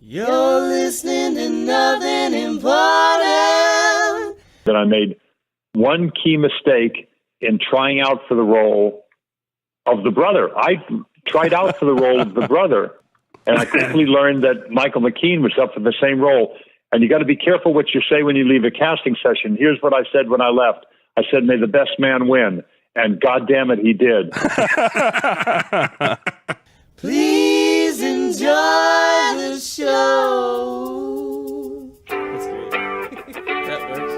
You're listening to Nothing Important. That I made one key mistake in trying out for the role of the brother. I tried out for the role of the brother, and I quickly learned that Michael McKean was up for the same role. And you got to be careful what you say when you leave a casting session. Here's what I said when I left. I said, "May the best man win." And God damn it, he did. Please enjoy the show. That's great. That works.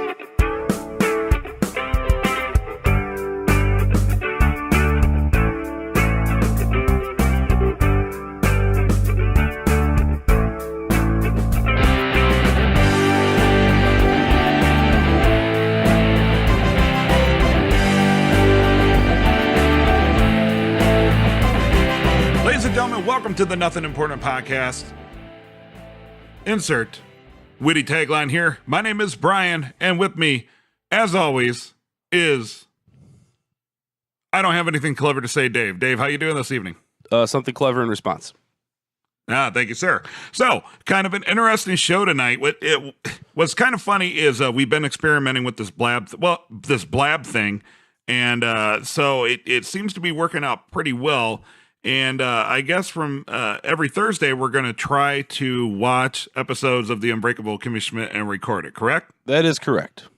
Ladies and gentlemen, welcome to the Nothing Important podcast. Insert witty tagline here. My name is Brian, and with me, as always, is... I don't have anything clever to say, Dave. Dave, how you doing this evening? Something clever in response. Thank you, sir. So, kind of an interesting show tonight. What's kind of funny is we've been experimenting with this blab thing, and so it seems to be working out pretty well. And I guess from every Thursday, we're going to try to watch episodes of The Unbreakable Kimmy Schmidt and record it, correct? That is correct.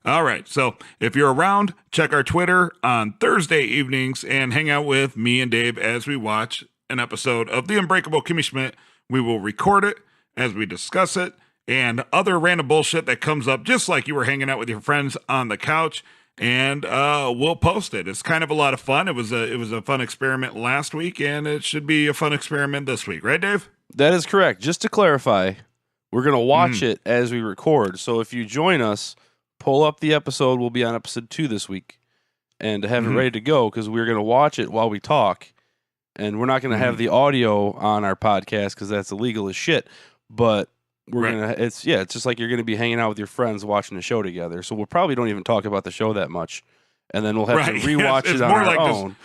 All right. So if you're around, check our Twitter on Thursday evenings and hang out with me and Dave as we watch an episode of The Unbreakable Kimmy Schmidt. We will record it as we discuss it and other random bullshit that comes up, just like you were hanging out with your friends on the couch. And we'll post it. It's kind of a lot of fun. It was a fun experiment last week, and it should be a fun experiment this week, right, Dave? That is correct. Just to clarify, we're going to watch it as we record. So if you join us, pull up the episode. We'll be on episode 2 this week, and have it ready to go because we're going to watch it while we talk. And we're not going to have the audio on our podcast because that's illegal as shit. But we're gonna. It's just like you're gonna be hanging out with your friends watching the show together. So we'll probably don't even talk about the show that much, and then we'll have to rewatch it on our own.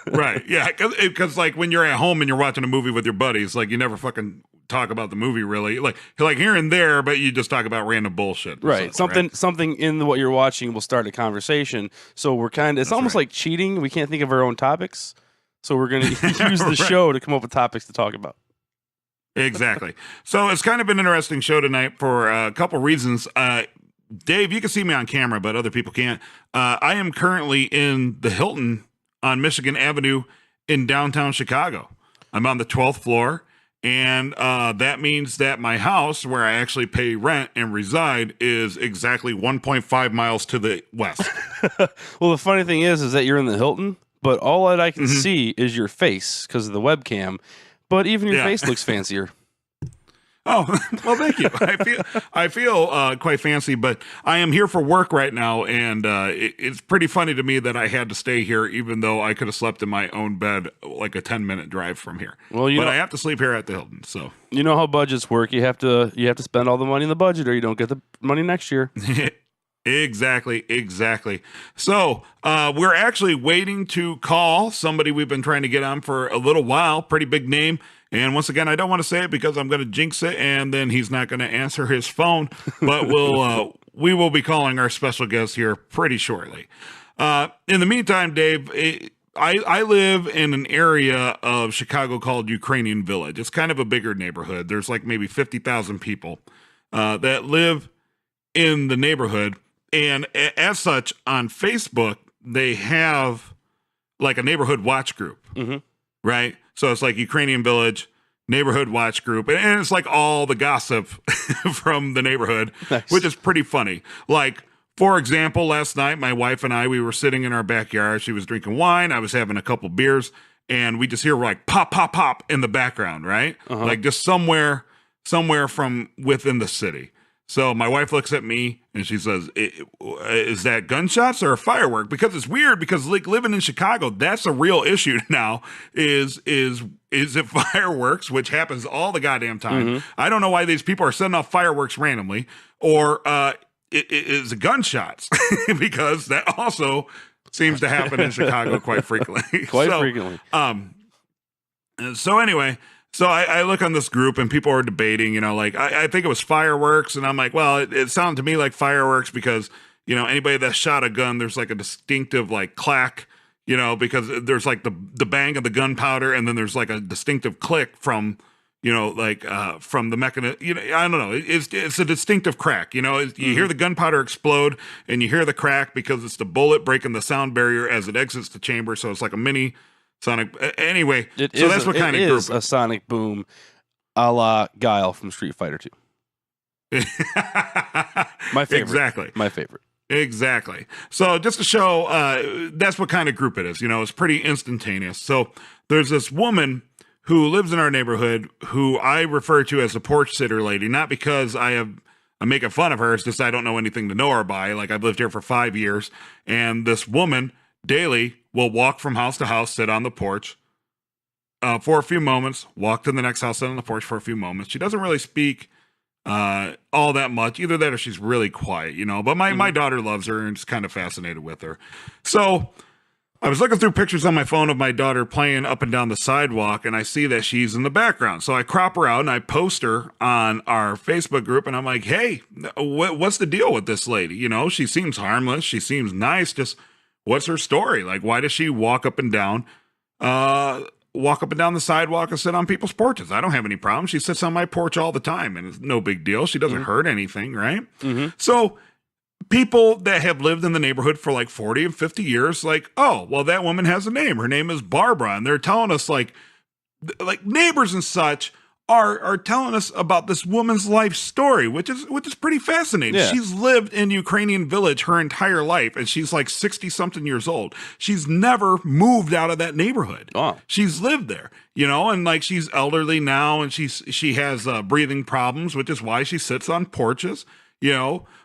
Right? Yeah, because like when you're at home and you're watching a movie with your buddies, like you never fucking talk about the movie really, like here and there, but you just talk about random bullshit. Right? Something in what you're watching will start a conversation. So we're it's almost like cheating. We can't think of our own topics, so we're gonna use the show to come up with topics to talk about. Exactly. So it's kind of an interesting show tonight for a couple reasons. Dave, you can see me on camera, but other people can't. I am currently in the Hilton on Michigan Avenue in downtown Chicago. I'm on the 12th floor, and that means that my house, where I actually pay rent and reside, is exactly 1.5 miles to the west. Well, the funny thing is that you're in the Hilton, but all that I can see is your face because of the webcam. But even your face looks fancier. Oh, well, thank you. I feel quite fancy, but I am here for work right now, and it's pretty funny to me that I had to stay here, even though I could have slept in my own bed like a 10-minute drive from here. Well, I have to sleep here at the Hilton. So you know how budgets work. You have to spend all the money in the budget, or you don't get the money next year. Exactly. So we're actually waiting to call somebody we've been trying to get on for a little while. Pretty big name. And once again, I don't want to say it because I'm going to jinx it, and then he's not going to answer his phone. But we will be calling our special guest here pretty shortly. In the meantime, Dave, I live in an area of Chicago called Ukrainian Village. It's kind of a bigger neighborhood. There's like maybe 50,000 people that live in the neighborhood. And as such, on Facebook, they have like a neighborhood watch group, right? So it's like Ukrainian Village neighborhood watch group. And it's like all the gossip from the neighborhood, which is pretty funny. Like, for example, last night, my wife and I, we were sitting in our backyard. She was drinking wine. I was having a couple beers. And we just hear like pop, pop, pop in the background, right? Like just somewhere from within the city. So my wife looks at me and she says, is that gunshots or a firework? Because it's weird because like living in Chicago, that's a real issue now is it fireworks, which happens all the goddamn time. I don't know why these people are setting off fireworks randomly, or it is gunshots because that also seems to happen in Chicago quite frequently. Frequently. So anyway, So I look on this group and people are debating, like I think it was fireworks. And I'm like, well, it sounded to me like fireworks because, anybody that shot a gun, there's like a distinctive like clack, because there's like the bang of the gunpowder and then there's like a distinctive click from, from the mechanism. I don't know. It's a distinctive crack. You hear the gunpowder explode and you hear the crack because it's the bullet breaking the sound barrier as it exits the chamber. So it's like a mini sonic. Anyway, that's what kind of group. It is a sonic boom, a la Guile from Street Fighter 2. My favorite. Exactly. My favorite. Exactly. So just to show, that's what kind of group it is. It's pretty instantaneous. So there's this woman who lives in our neighborhood who I refer to as a porch sitter lady, not because I'm making fun of her. It's just I don't know anything to know her by. Like I've lived here for 5 years, and this woman daily will walk from house to house, sit on the porch for a few moments, walk to the next house, sit on the porch for a few moments. She doesn't really speak all that much. Either that or she's really quiet, but my daughter loves her and is kind of fascinated with her. So I was looking through pictures on my phone of my daughter playing up and down the sidewalk, and I see that she's in the background. So I crop her out and I post her on our Facebook group, and I'm like, hey, what's the deal with this lady? She seems harmless. She seems nice. Just what's her story? Like, why does she walk up and down the sidewalk and sit on people's porches? I don't have any problem. She sits on my porch all the time, and it's no big deal. She doesn't hurt anything, right? Mm-hmm. So people that have lived in the neighborhood for like 40 and 50 years, like, oh, well, that woman has a name. Her name is Barbara. And they're telling us like neighbors and such are telling us about this woman's life story, which is pretty fascinating. Yeah. She's lived in Ukrainian Village her entire life, and she's like 60 something years old. She's never moved out of that neighborhood. Oh. She's lived there, and like she's elderly now, and she has breathing problems, which is why she sits on porches,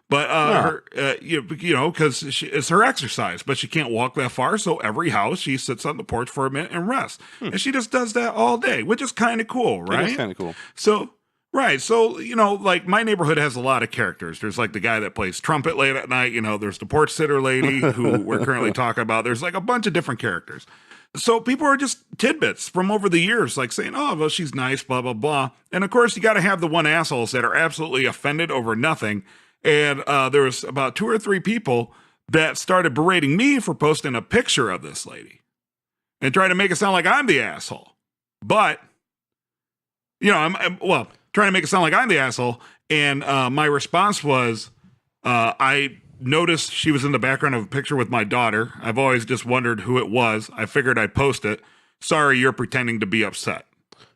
But her, because it's her exercise, but she can't walk that far. So every house she sits on the porch for a minute and rests, and she just does that all day, which is kind of cool, right? It is kind of cool. So, right. So, like my neighborhood has a lot of characters. There's like the guy that plays trumpet late at night. There's the porch sitter lady who we're currently talking about. There's like a bunch of different characters. So people are just tidbits from over the years, like saying, oh, well, she's nice, blah, blah, blah. And of course, you got to have the one assholes that are absolutely offended over nothing. And there was about 2 or 3 people that started berating me for posting a picture of this lady and trying to make it sound like I'm the asshole. But, I'm trying to make it sound like I'm the asshole. And my response was, I noticed she was in the background of a picture with my daughter. I've always just wondered who it was. I figured I'd post it. Sorry, you're pretending to be upset.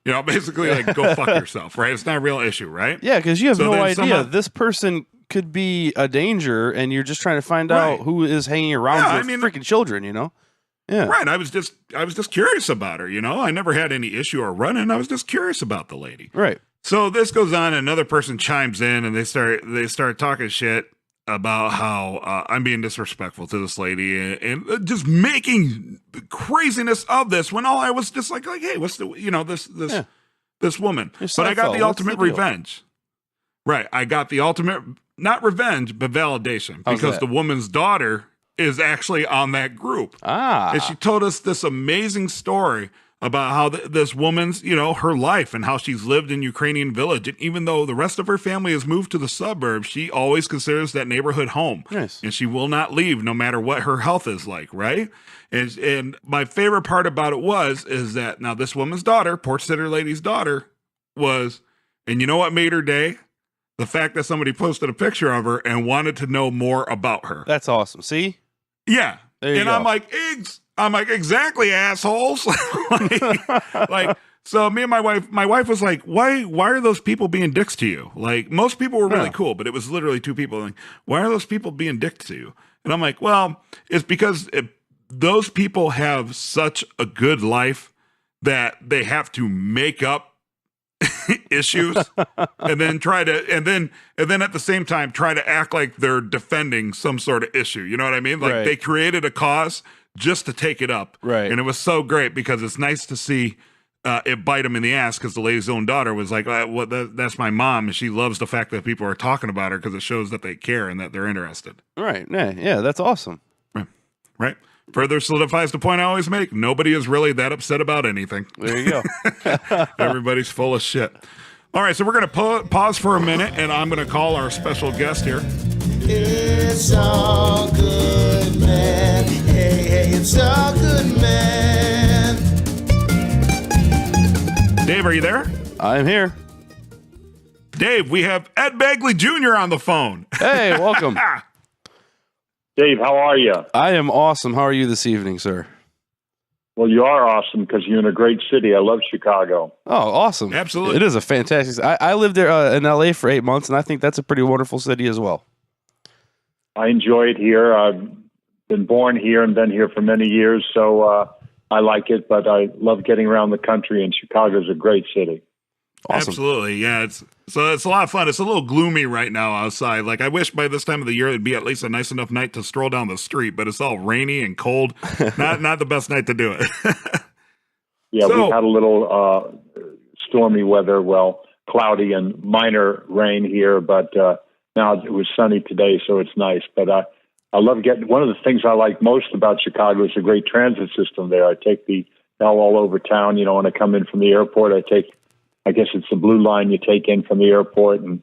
Basically like go fuck yourself, right? It's not a real issue, right? Yeah, because you have no idea. This person could be a danger, and you're just trying to find out who is hanging around your freaking children, Yeah. Right. I was just curious about her, I never had any issue or run-in. I was just curious about the lady. Right. So this goes on, and another person chimes in, and they start talking shit about how I'm being disrespectful to this lady and just making craziness of this when all I was just like, hey, what's the this woman? But I got the ultimate revenge. Right. I got the ultimate, not revenge, but validation, because the woman's daughter is actually on that group. And she told us this amazing story about how this woman's, her life and how she's lived in Ukrainian Village. And even though the rest of her family has moved to the suburbs, she always considers that neighborhood home. Nice. And she will not leave no matter what her health is like, right? And my favorite part about it is that now this woman's daughter, porch sitter lady's daughter, and you know what made her day? The fact that somebody posted a picture of her and wanted to know more about her. That's awesome. See? Yeah. There you go. I'm like, exactly, assholes. So me and my wife was like, why are those people being dicks to you? Like, most people were really cool, but it was literally 2 people. Like, why are those people being dicks to you? And I'm like, well, it's because those people have such a good life that they have to make up issues and then at the same time try to act like they're defending some sort of issue. You know what I mean? Like they created a cause just to take it up. Right. And it was so great because it's nice to see it bite them in the ass, because the lady's own daughter was like, that's my mom, and she loves the fact that people are talking about her because it shows that they care and that they're interested. Right. Yeah, that's awesome. Right. further solidifies the point I always make. Nobody is really that upset about anything. There you go. Everybody's full of shit. All right, so we're going to pause for a minute, and I'm going to call our special guest here. It's all good, man. Hey, it's all good, man. Dave, are you there? I'm here. Dave, we have Ed Begley Jr. on the phone. Hey, welcome. Dave, how are you? I am awesome. How are you this evening, sir? Well, you are awesome because you're in a great city. I love Chicago. Oh, awesome. Absolutely. It is a fantastic. I lived there in LA for 8 months, and I think that's a pretty wonderful city as well. I enjoy it here. I've been born here and been here for many years, so I like it, but I love getting around the country, and Chicago's a great city. Awesome. Absolutely. Yeah. It's a lot of fun. It's a little gloomy right now outside. Like, I wish by this time of the year it'd be at least a nice enough night to stroll down the street, but it's all rainy and cold. Not the best night to do it. Yeah, So- we've had a little stormy weather, cloudy and minor rain here, but now it was sunny today, so it's nice. But I love one of the things I like most about Chicago is the great transit system there. I take the L all over town. When I come in from the airport, I guess it's the blue line you take in from the airport, and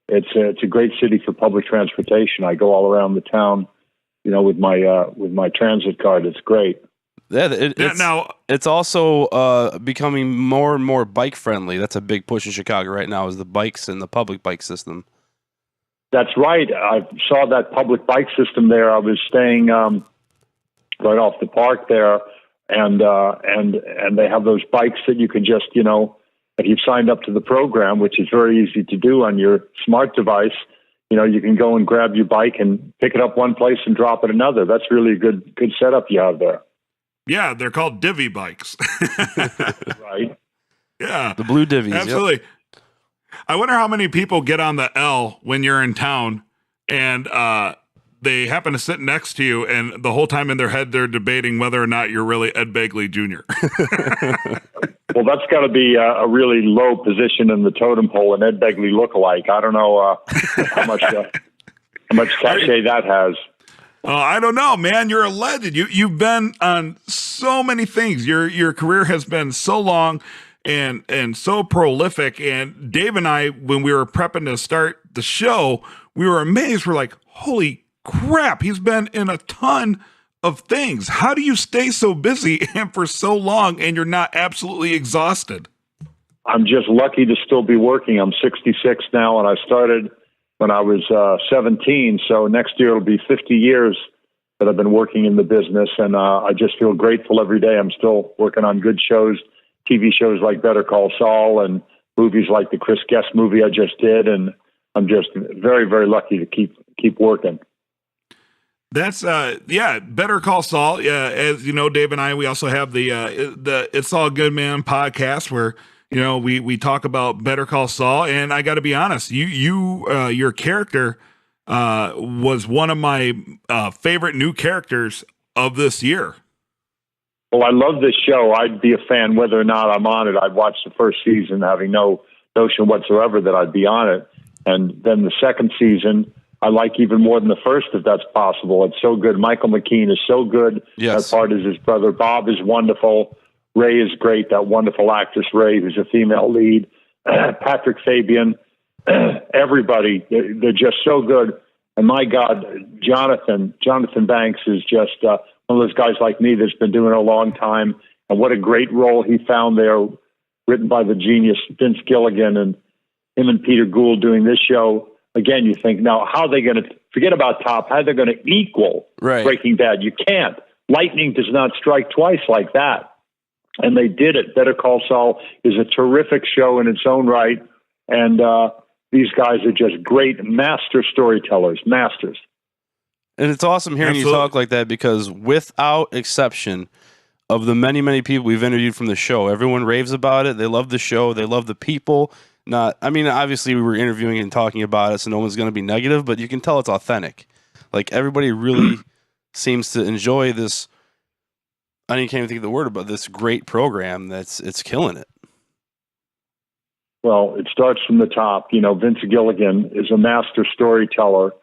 it's a great city for public transportation. I go all around the town, with my transit card. It's great. Yeah, now, it's also becoming more and more bike friendly. That's a big push in Chicago right now, is the bikes and the public bike system. That's right. I saw that public bike system there. I was staying right off the park there, and they have those bikes that you can just, if you've signed up to the program, which is very easy to do on your smart device, you can go and grab your bike and pick it up one place and drop it another. That's really a good setup you have there. yeah, they're called divvy bikes. Right. Yeah. The blue divvies. Absolutely. Yep. I wonder how many people get on the L when you're in town and they happen to sit next to you, and the whole time in their head they're debating whether or not you're really Ed Begley Jr. Well, that's got to be a really low position in the totem pole, an Ed Begley lookalike. I don't know how much cachet that has. I don't know, man. You're a legend. You've been on so many things. Your career has been so long and so prolific. And Dave and I, when we were prepping to start the show, we were amazed. We're like, holy crap, he's been in a ton of things. How do you stay so busy and for so long and you're not absolutely exhausted? I'm just lucky to still be working. I'm 66 now, and I started when I was 17. So next year it'll be 50 years that I've been working in the business, and I just feel grateful every day. I'm still working on good shows, TV shows like Better Call Saul, and movies like the Chris Guest movie I just did, and I'm just very, very lucky to keep working. That's Better Call Saul. As you know, Dave and I, we also have the It's All Good Man podcast where we talk about Better Call Saul. And I got to be honest, your character was one of my favorite new characters of this year. Well, I love this show. I'd be a fan whether or not I'm on it. I'd watch the first season having no notion whatsoever that I'd be on it, and then the second season I like even more than the first, if that's possible. It's so good. Michael McKean is so good. Yes. That part is his brother. Bob is wonderful. Ray is great. That wonderful actress, Ray, who's a female lead. Patrick Fabian. Everybody. They're just so good. And my God, Jonathan Banks is just one of those guys like me that's been doing it a long time. And what a great role he found there, written by the genius Vince Gilligan, and him and Peter Gould doing this show. Again, you think, now, how are they going to, forget about top, how are they going to equal Breaking Bad? You can't. Lightning does not strike twice like that. And they did it. Better Call Saul is a terrific show in its own right. And these guys are just great master storytellers, masters. And it's awesome hearing you talk like that, because without exception of the many, many people we've interviewed from the show, everyone raves about it. They love the show. They love the people. Obviously we were interviewing and talking about it, so no one's going to be negative, but you can tell it's authentic. Like, everybody really seems to enjoy this. I can't even think of the word about this great program. It's killing it. Well, it starts from the top. Vince Gilligan is a master storyteller.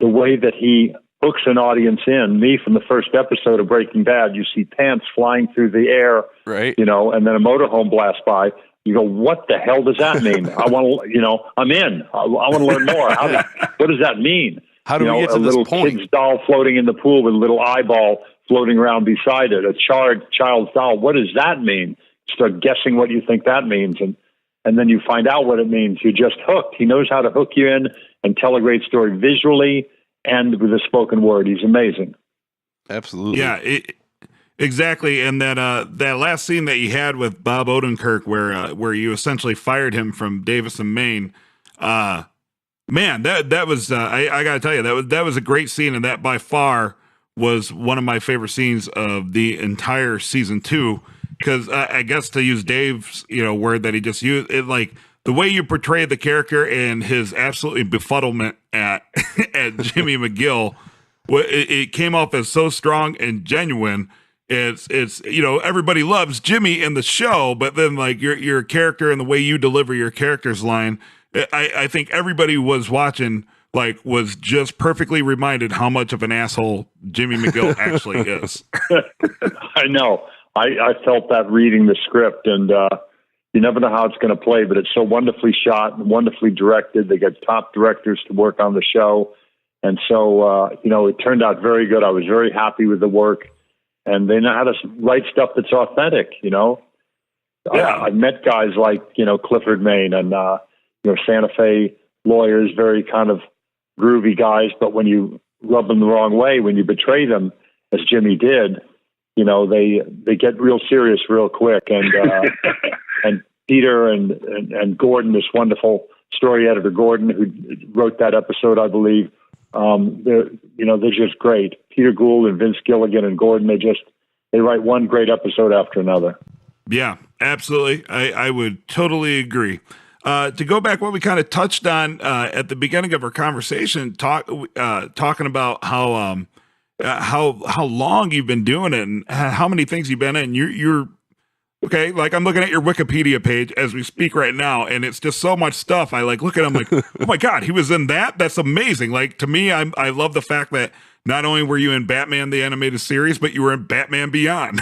The way that he hooks an audience in. Me, from the first episode of Breaking Bad, you see pants flying through the air, right? You know, and then a motorhome blasts by. You go, what the hell does that mean? I want to, you know, I'm in. I want to learn more. What does that mean? How do we get to this point? A little kid's doll floating in the pool with a little eyeball floating around beside it, a charred child's doll. What does that mean? Start guessing what you think that means, and then you find out what it means. You're just hooked. He knows how to hook you in and tell a great story visually and with a spoken word. He's amazing. Absolutely. Yeah, exactly. And that last scene that you had with Bob Odenkirk, where you essentially fired him from Davison, Maine. Man, that was I got to tell you, that was a great scene, and that by far was one of my favorite scenes of the entire season 2. Because I guess, to use Dave's word that he just used, it, like, the way you portrayed the character and his absolutely befuddlement at Jimmy McGill, it came off as so strong and genuine. It's everybody loves Jimmy in the show, but then, like, your character and the way you deliver your character's line, I think everybody was watching, like, was just perfectly reminded how much of an asshole Jimmy McGill actually is. I know. I felt that reading the script, and you never know how it's going to play, but it's so wonderfully shot and wonderfully directed. They get top directors to work on the show. And so, it turned out very good. I was very happy with the work, and they know how to write stuff that's authentic, Yeah. I've met guys like, Clifford Maine and, Santa Fe lawyers, very kind of groovy guys, but when you rub them the wrong way, when you betray them, as Jimmy did, they get real serious real quick. And and Peter and Gordon, this wonderful story editor Gordon, who wrote that episode, I believe, they're just great. Peter Gould and Vince Gilligan and Gordon, they write one great episode after another. Yeah, absolutely. I would totally agree. To go back, what we kind of touched on at the beginning of our conversation, talking about how long you've been doing it and how many things you've been in. You're okay. Like, I'm looking at your Wikipedia page as we speak right now, and it's just so much stuff. I look at him like, oh my God, he was in that. That's amazing. Like, to me, I love the fact that not only were you in Batman the Animated Series, but you were in Batman Beyond.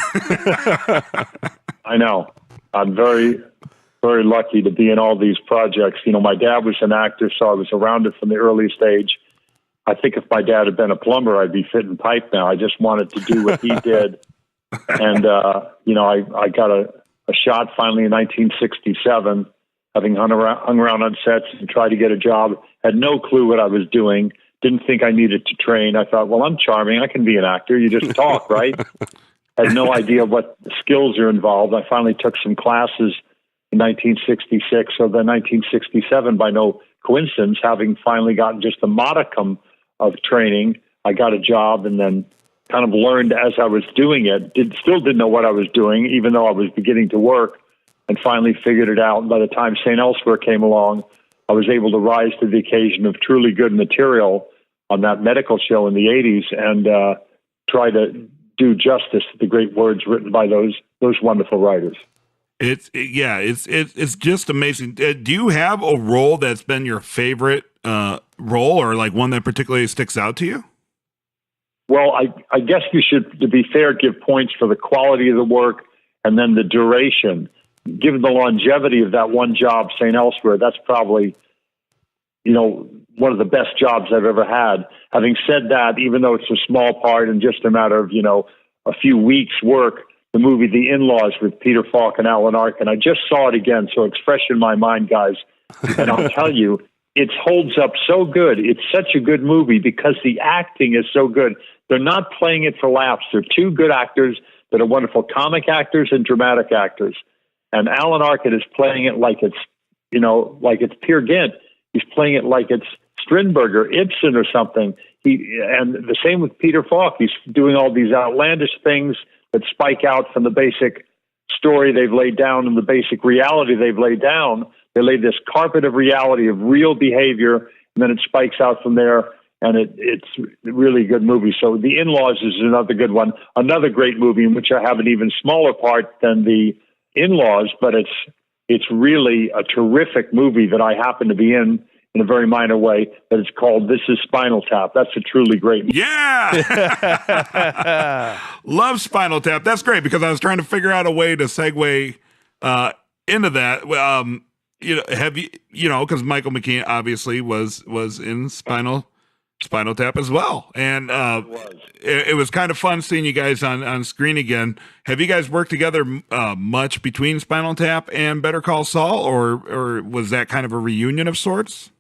I know. I'm very, very lucky to be in all these projects. My dad was an actor, so I was around it from the earliest age. I think if my dad had been a plumber, I'd be fitting pipe now. I just wanted to do what he did. And, I got a shot finally in 1967, having hung around on sets and tried to get a job. Had no clue what I was doing. Didn't think I needed to train. I thought, well, I'm charming. I can be an actor. You just talk, right? Had no idea what skills are involved. I finally took some classes in 1966. So then 1967, by no coincidence, having finally gotten just a modicum of training, I got a job and then kind of learned as I was doing it. Still didn't know what I was doing, even though I was beginning to work, and finally figured it out. And by the time St. Elsewhere came along, I was able to rise to the occasion of truly good material on that medical show in the 80s and try to do justice to the great words written by those wonderful writers. It's just amazing. Do you have a role that's been your favorite role, or like one that particularly sticks out to you? Well, I guess you should, to be fair, give points for the quality of the work and then the duration. Given the longevity of that one job, St. Elsewhere, that's probably, one of the best jobs I've ever had. Having said that, even though it's a small part and just a matter of, a few weeks' work, the movie The In-Laws with Peter Falk and Alan Arkin, I just saw it again, so it's fresh in my mind, guys. And I'll tell you, it holds up so good. It's such a good movie because the acting is so good. They're not playing it for laughs. They're two good actors that are wonderful comic actors and dramatic actors. And Alan Arkin is playing it like it's, like it's Peer Gynt. He's playing it like it's Strindberg or Ibsen or something. And the same with Peter Falk. He's doing all these outlandish things that spike out from the basic story they've laid down and the basic reality they've laid down. They lay this carpet of reality of real behavior, and then it spikes out from there, and it's a really good movie. So The In-Laws is another good one. Another great movie in which I have an even smaller part than The In-Laws, but it's really a terrific movie that I happen to be in in a very minor way, that it's called This Is Spinal Tap. That's a truly great movie. Yeah. Love Spinal Tap. That's great, because I was trying to figure out a way to segue into that. Have you know, because Michael McKean obviously was in Spinal Tap as well. And it was kind of fun seeing you guys on screen again. Have you guys worked together much between Spinal Tap and Better Call Saul, or was that kind of a reunion of sorts?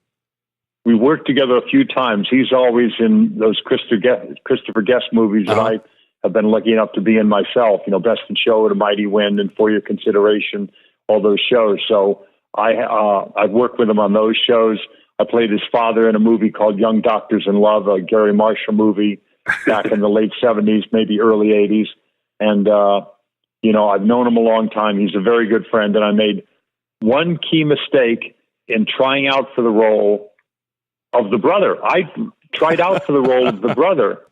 We worked together a few times. He's always in those Christopher Guest movies that I have been lucky enough to be in myself. You know, Best in Show, A Mighty Wind, and For Your Consideration, all those shows. So I've worked with him on those shows. I played his father in a movie called Young Doctors in Love, a Gary Marshall movie back in the late 70s, maybe early 80s. And, I've known him a long time. He's a very good friend. And I made one key mistake in trying out for the role of the brother. I tried out for the role of the brother,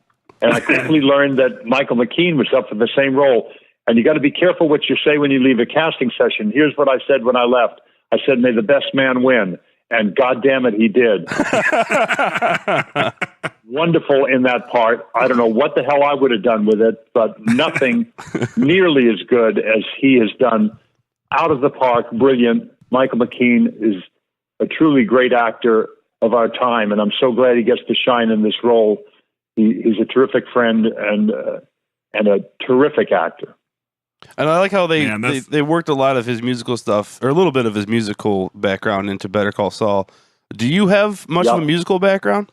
and I quickly learned that Michael McKean was up for the same role. And you got to be careful what you say when you leave a casting session. Here's what I said when I left. I said, "May the best man win." And God damn it, he did. Wonderful in that part. I don't know what the hell I would have done with it, but nothing nearly as good as he has done. Out of the park, brilliant. Michael McKean is a truly great actor of our time, and I'm so glad he gets to shine in this role. He's a terrific friend and a terrific actor. And I like how they worked a lot of his musical stuff, or a little bit of his musical background, into Better Call Saul. Do you have much of a musical background?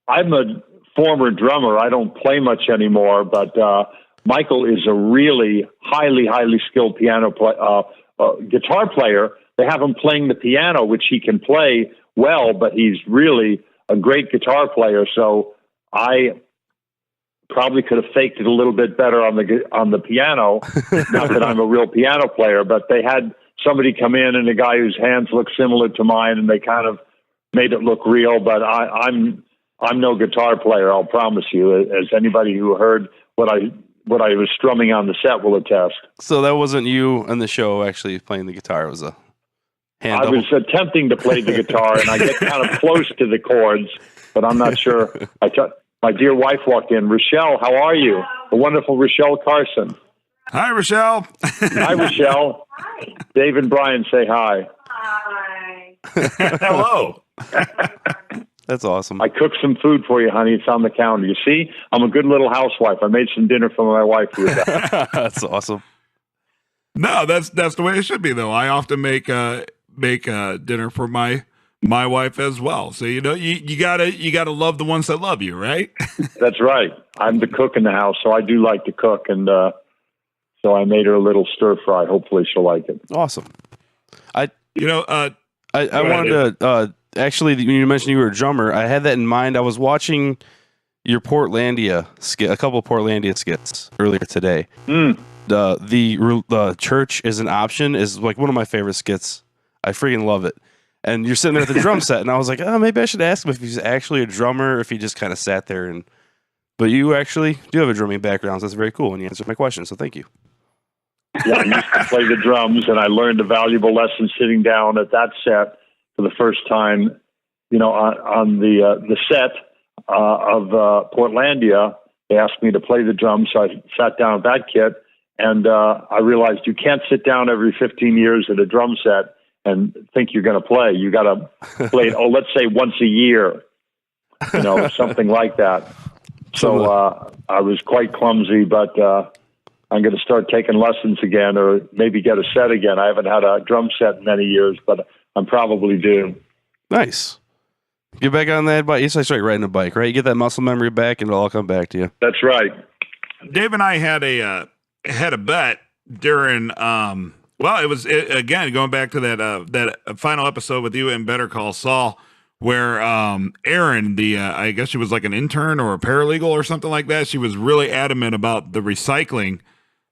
I'm a former drummer. I don't play much anymore, but Michael is a really highly, highly skilled guitar player. They have him playing the piano, which he can play well, but he's really a great guitar player. So I probably could have faked it a little bit better on the piano. Not that I'm a real piano player, but they had somebody come in, and a guy whose hands look similar to mine, and they kind of made it look real. But I'm no guitar player, I'll promise you, as anybody who heard what I was strumming on the set will attest. So that wasn't you on the show actually playing the guitar. It was a hand double. I was attempting to play the guitar, and I get kind of close to the chords, but I'm not sure. My dear wife walked in. Rochelle, how are you? The wonderful Rochelle Carson. Hi, Rochelle. Hi, Rochelle. Hi. Dave and Bryan say hi. Hi. Hello. That's awesome. I cooked some food for you, honey. It's on the counter. You see, I'm a good little housewife. I made some dinner for my wife. That's awesome. No, that's the way it should be, though. I often make dinner for my wife as well. So you gotta love the ones that love you, right? That's right. I'm the cook in the house, so I do like to cook, and so I made her a little stir fry. Hopefully, she'll like it. Awesome. I wanted to actually, when you mentioned you were a drummer, I had that in mind. I was watching your Portlandia skit, a couple of Portlandia skits earlier today. The church is an option is like one of my favorite skits. I freaking love it. And you're sitting there at the drum set, and I was like, oh, maybe I should ask him if he's actually a drummer, or if he just kind of sat there. But you actually do have a drumming background, so that's very cool, and you answered my question, so thank you. Yeah, I used to play the drums, and I learned a valuable lesson sitting down at that set for the first time, on the set of Portlandia. They asked me to play the drums, so I sat down at that kit, and I realized you can't sit down every 15 years at a drum set and think you're going to play. You got to play, let's say once a year, something like that. So I was quite clumsy, but I'm going to start taking lessons again, or maybe get a set again. I haven't had a drum set in many years, but I'm probably due. Nice. Get back on that bike. You start riding a bike, right? You get that muscle memory back, and it'll all come back to you. That's right. Dave and I had a bet during again, going back to that final episode with you in Better Call Saul, where Erin, I guess she was like an intern or a paralegal or something like that. She was really adamant about the recycling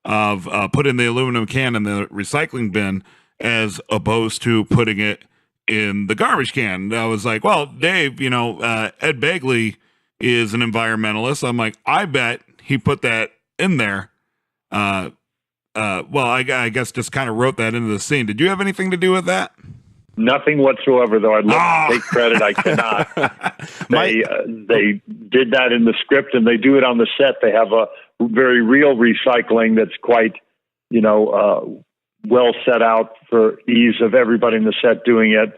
of putting the aluminum can in the recycling bin as opposed to putting it in the garbage can. And I was like, well, Dave, Ed Begley is an environmentalist. I'm like, I bet he put that in there. I guess just kind of wrote that into the scene. Did you have anything to do with that? Nothing whatsoever, though. I'd love to take credit. I cannot. They did that in the script, and they do it on the set. They have a very real recycling that's quite, well set out for ease of everybody in the set doing it.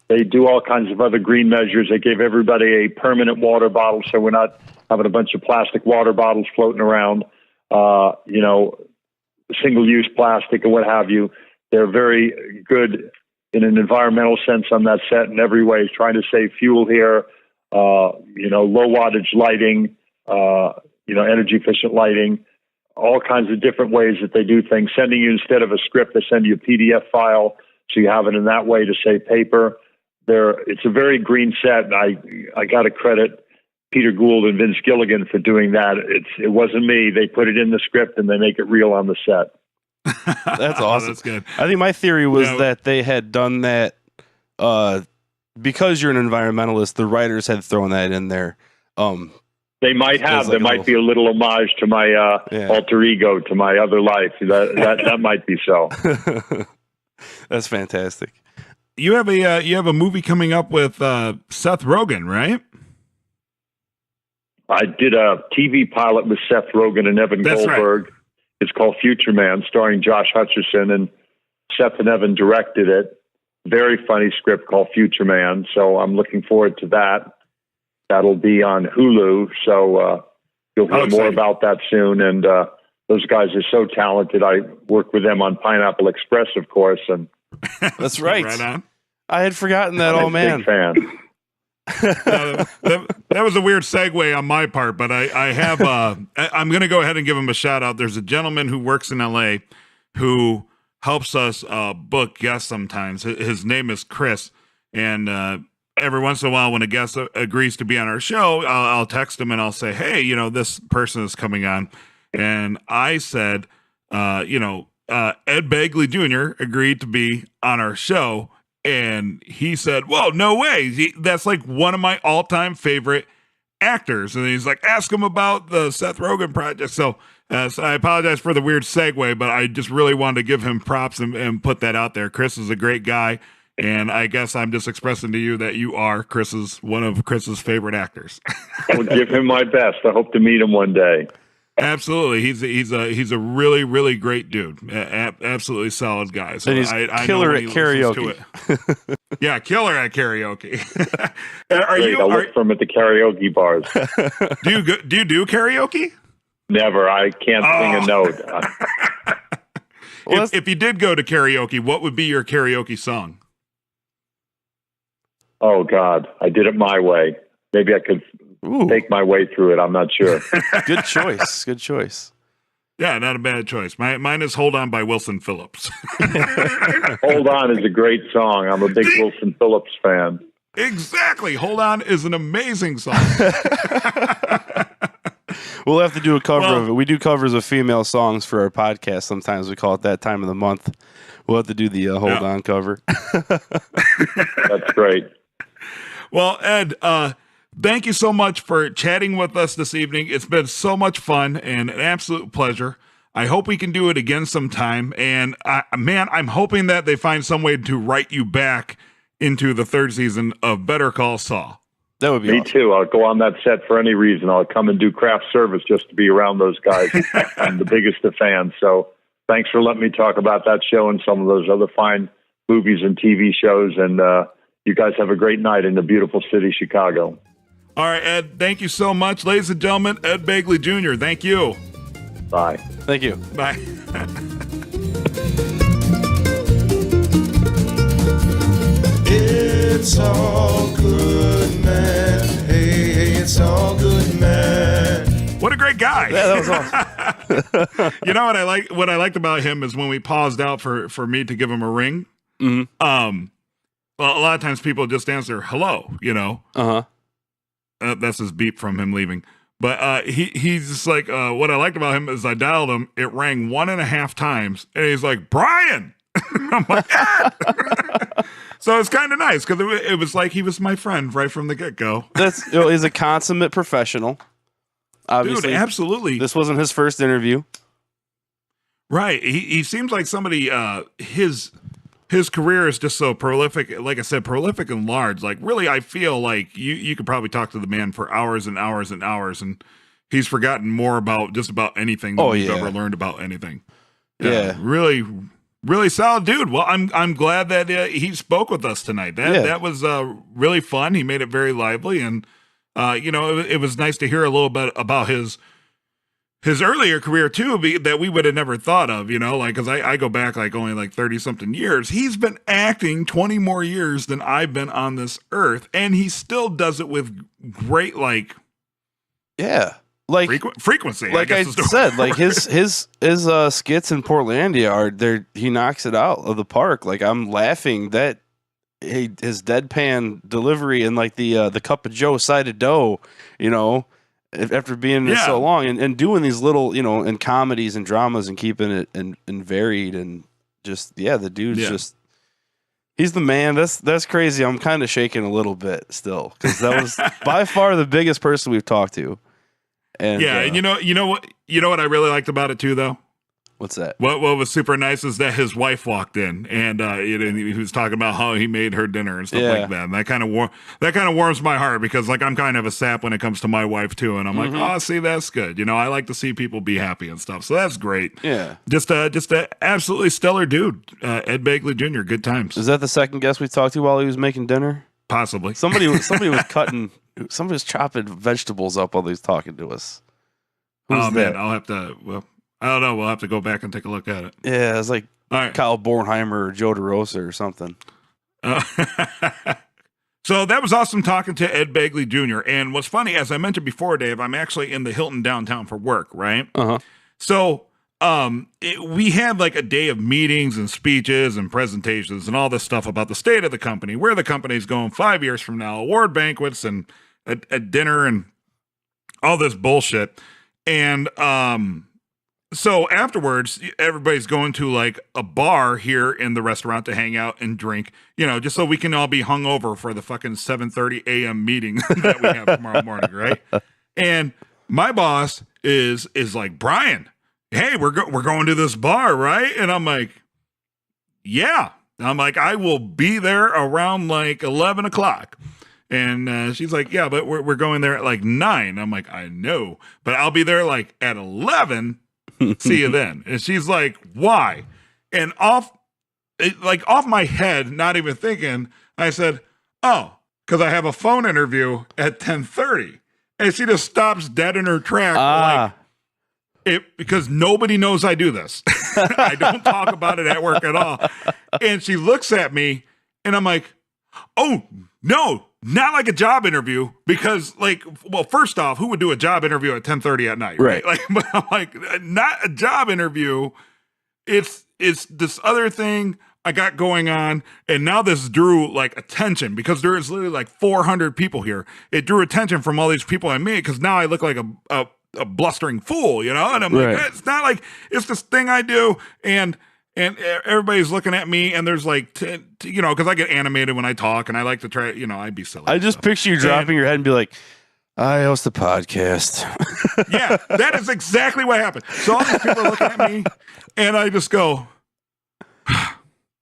They do all kinds of other green measures. They gave everybody a permanent water bottle, so we're not having a bunch of plastic water bottles floating around, single-use plastic and what have you. They're very good in an environmental sense on that set in every way, trying to save fuel here, low wattage lighting, energy efficient lighting, all kinds of different ways that they do things. Sending you, instead of a script, they send you a PDF file, so you have it in that way to save paper. It's a very green set, and I got to credit Peter Gould and Vince Gilligan for doing that. It wasn't me. They put it in the script, and they make it real on the set. That's awesome. That's good. I think my theory was that they had done that because you're an environmentalist, the writers had thrown that in there. They might have. There might be a little homage to my alter ego, to my other life. That might be so. That's fantastic. You have a movie coming up with Seth Rogen, right? I did a TV pilot with Seth Rogen and Evan Goldberg. Right. It's called Future Man, starring Josh Hutcherson, and Seth and Evan directed it. Very funny script called Future Man. So I'm looking forward to that. That'll be on Hulu. So you'll hear more about that soon. And those guys are so talented. I work with them on Pineapple Express, of course. And that's right. Right on. I had forgotten that. Oh man. Big fan. That was a weird segue on my part, but I have I'm going to go ahead and give him a shout out. There's a gentleman who works in LA who helps us book guests sometimes. His name is Chris, and every once in a while when a guest agrees to be on our show, I'll text him and I'll say, hey, this person is coming on. And I said, Ed Begley Jr. agreed to be on our show. And he said, whoa, no way. That's like one of my all-time favorite actors. And he's like, ask him about the Seth Rogen project. So I apologize for the weird segue, but I just really wanted to give him props and put that out there. Chris is a great guy. And I guess I'm just expressing to you that you are one of Chris's favorite actors. I'll give him my best. I hope to meet him one day. Absolutely, he's a really, really great dude. Absolutely solid guy. So and he's killer at karaoke. Yeah, killer at karaoke. I'll look for him at the karaoke bars. Do you do karaoke? Never. I can't sing a note. If you did go to karaoke, what would be your karaoke song? Oh God, I did it my way. Maybe I could take my way through it. I'm not sure. Good choice. Good choice. Yeah, not a bad choice. Mine is Hold On by Wilson Phillips. Hold On is a great song. I'm a big Wilson Phillips fan. Exactly. Hold On is an amazing song. We'll have to do a cover of it. We do covers of female songs for our podcast. Sometimes we call it that time of the month. We'll have to do the Hold On cover. That's great. Well, Ed, thank you so much for chatting with us this evening. It's been so much fun and an absolute pleasure. I hope we can do it again sometime. And I'm hoping that they find some way to write you back into the third season of Better Call Saul. That would be Me awesome. too. I'll go on that set for any reason. I'll come and do craft service just to be around those guys. I'm the biggest of fans. So thanks for letting me talk about that show and some of those other fine movies and TV shows. And you guys have a great night in the beautiful city, Chicago. All right, Ed, thank you so much. Ladies and gentlemen, Ed Begley Jr., thank you. Bye. Thank you. Bye. It's all good, man. Hey, it's all good, man. What a great guy. Yeah, that was awesome. You know what I liked about him is when we paused out for me to give him a ring. Mm-hmm. Well, a lot of times people just answer hello, Uh-huh. That's his beep from him leaving. But he's just like, what I liked about him is I dialed him, it rang 1.5 times, and he's like, Brian! I'm like, Ed! So it's kind of nice, because it was like he was my friend right from the get-go. He's a consummate professional. Obviously. Dude, absolutely. This wasn't his first interview. Right. He seems like somebody, his his career is just so prolific. Like I said, prolific and large. Like really, I feel like you could probably talk to the man for hours and hours and hours, and he's forgotten more about just about anything than we've ever learned about anything. Yeah. Really, really solid dude. Well, I'm glad that he spoke with us tonight. That was really fun. He made it very lively, and it was nice to hear a little bit about his earlier career too, that we would have never thought of, because I go back like only like 30 something years. He's been acting 20 more years than I've been on this earth. And he still does it with great, like frequency. Like I said, like his skits in Portlandia he knocks it out of the park. Like I'm laughing that his deadpan delivery and like the cup of Joe side of dough, after being in so long and doing these little, in comedies and dramas and keeping it and varied and just, the dude's just, he's the man. That's crazy. I'm kind of shaking a little bit still because that was by far the biggest person we've talked to. And and you know what I really liked about it too, though? What's that? What was super nice is that his wife walked in and he was talking about how he made her dinner and stuff like that. And that kind of warms my heart because like I'm kind of a sap when it comes to my wife too. And I'm like, oh, see, that's good. I like to see people be happy and stuff. So that's great. Yeah. Just a absolutely stellar dude. Ed Begley Jr. Good times. Is that the second guest we talked to while he was making dinner? Possibly. Somebody was somebody was chopping vegetables up while he was talking to us. Who's man, I'll have to. I don't know. We'll have to go back and take a look at it. Yeah, it's like Kyle Bornheimer or Joe DeRosa or something. So that was awesome talking to Ed Begley Jr. And what's funny, as I mentioned before, Dave, I'm actually in the Hilton downtown for work, right? Uh-huh. So we had like a day of meetings and speeches and presentations and all this stuff about the state of the company, where the company's going 5 years from now, award banquets and a dinner and all this bullshit. And so afterwards, everybody's going to like a bar here in the restaurant to hang out and drink, just so we can all be hungover for the fucking 7:30 a.m. meeting that we have tomorrow morning, right? And my boss is like, Brian, hey, we're going to this bar, right? And I'm like, yeah. I'm like, I will be there around like 11 o'clock. And she's like, yeah, but we're going there at like 9. I'm like, I know, but I'll be there like at 11. See you then. And she's like, why? And off my head, not even thinking, I said, oh, because I have a phone interview at 10:30. And she just stops dead in her track. Because nobody knows I do this. I don't talk about it at work at all. And she looks at me and I'm like, oh, no, not like a job interview, because first off, who would do a job interview at 10:30 at night? Right. But I'm like, not a job interview. It's this other thing I got going on. And now this drew like attention because there is literally like 400 people here. It drew attention from all these people I meet because now I look like a blustering fool, and I'm like, it's not like it's this thing I do. And everybody's looking at me, and there's like, because I get animated when I talk, and I like to try, I'd be silly. I just picture you dropping your head and be like, I host a podcast. Yeah, that is exactly what happened. So all these people are looking at me, and I just go,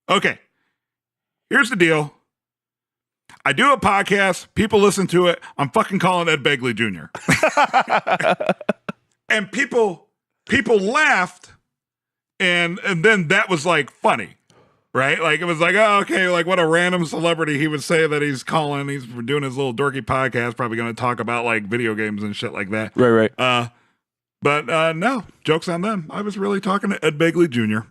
okay, here's the deal. I do a podcast. People listen to it. I'm fucking calling Ed Begley Jr. And people laughed. And then that was like funny, right? Like it was like, oh, okay, like what a random celebrity he would say that he's calling. He's doing his little dorky podcast, probably going to talk about like video games and shit like that. Right. But no, joke's on them. I was really talking to Ed Begley Jr.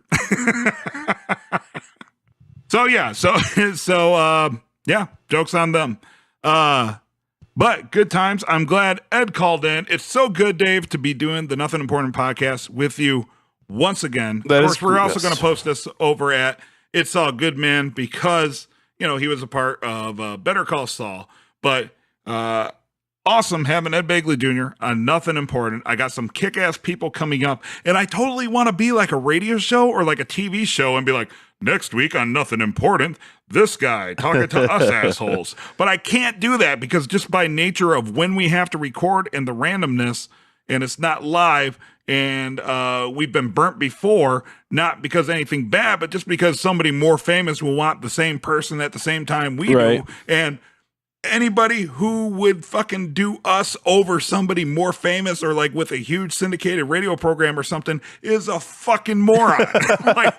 So joke's on them. But good times. I'm glad Ed called in. It's so good, Dave, to be doing the Nothing Important podcast with you once again. Of course, we're also going to post this over at It's All Good Man because, he was a part of Better Call Saul. But awesome having Ed Begley Jr. on Nothing Important. I got some kick-ass people coming up, and I totally want to be like a radio show or like a TV show and be like, next week on Nothing Important, this guy talking to us assholes. But I can't do that because just by nature of when we have to record and the randomness and it's not live. And we've been burnt before, not because anything bad, but just because somebody more famous will want the same person at the same time we do. And anybody who would fucking do us over somebody more famous or like with a huge syndicated radio program or something is a fucking moron. Like,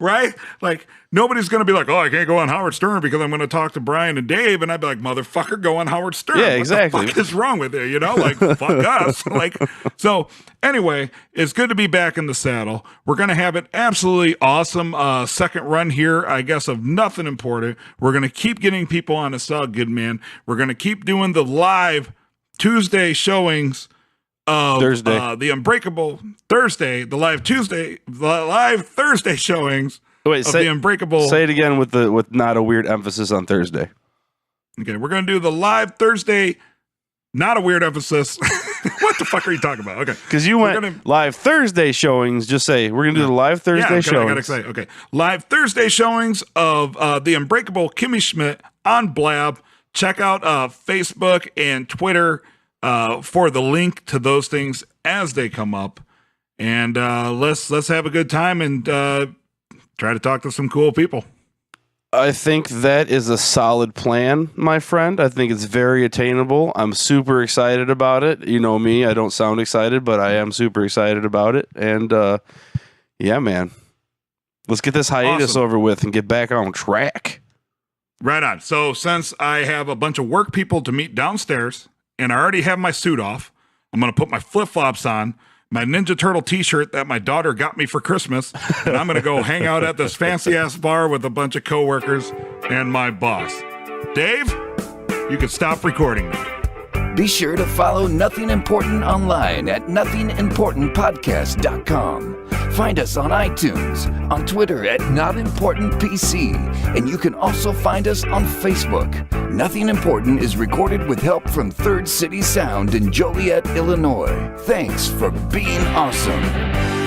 right? Like, nobody's going to be like, oh, I can't go on Howard Stern because I'm going to talk to Brian and Dave. And I'd be like, motherfucker, go on Howard Stern. Yeah, exactly. What the fuck is wrong with you? You know, like, fuck us. Like, so anyway, it's good to be back in the saddle. We're going to have an absolutely awesome second run here, I guess, of nothing important. We're going to keep getting people on It's All Good, Man. We're going to keep doing the live Tuesday showings of Thursday. The Unbreakable Thursday, the live Thursday showings. Wait, of the Unbreakable. Say it again with not a weird emphasis on Thursday. Okay, we're going to do the live Thursday, not a weird emphasis. What the fuck are you talking about? Okay. Because you went live Thursday showings. Just say, we're going to do the live Thursday showings. I got to say, okay. Live Thursday showings of the Unbreakable Kimmy Schmidt on Blab. Check out Facebook and Twitter for the link to those things as they come up. And let's have a good time and try to talk to some cool people. I think that is a solid plan, my friend. I think it's very attainable. I'm super excited about it. You know me, I don't sound excited, but I am super excited about it. And yeah, man, let's get this hiatus over with and get back on track. Right on. So since I have a bunch of work people to meet downstairs and I already have my suit off, I'm going to put my flip-flops on, my Ninja Turtle t-shirt that my daughter got me for Christmas, and I'm going to go hang out at this fancy-ass bar with a bunch of coworkers and my boss. Dave, you can stop recording now. Be sure to follow Nothing Important online at nothingimportantpodcast.com. Find us on iTunes, on Twitter at NotImportantPC, and you can also find us on Facebook. Nothing Important is recorded with help from Third City Sound in Joliet, Illinois. Thanks for being awesome.